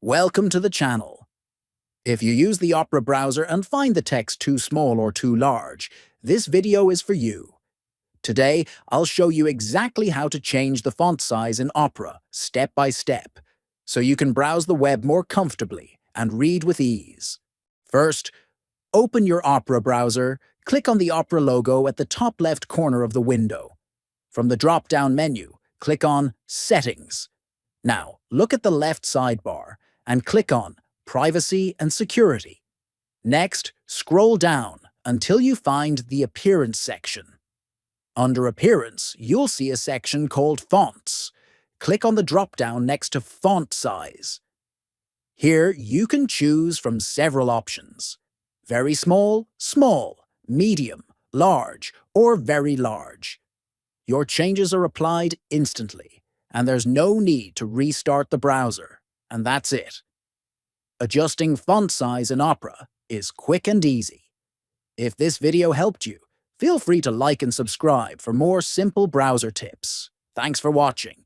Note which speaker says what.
Speaker 1: Welcome to the channel. If you use the Opera browser and find the text too small or too large, this video is for you. Today, I'll show you exactly how to change the font size in Opera, step by step, so you can browse the web more comfortably and read with ease. First, open your Opera browser, click on the Opera logo at the top left corner of the window. From the drop-down menu, click on Settings. Now, look at the left sidebar and click on Privacy and Security. Next, scroll down until you find the Appearance section. Under Appearance, you'll see a section called Fonts. Click on the drop-down next to Font Size. Here, you can choose from several options: very small, small, medium, large, or very large. Your changes are applied instantly, and there's no need to restart the browser, and that's it. Adjusting font size in Opera is quick and easy. If this video helped you, feel free to like and subscribe for more simple browser tips. Thanks for watching.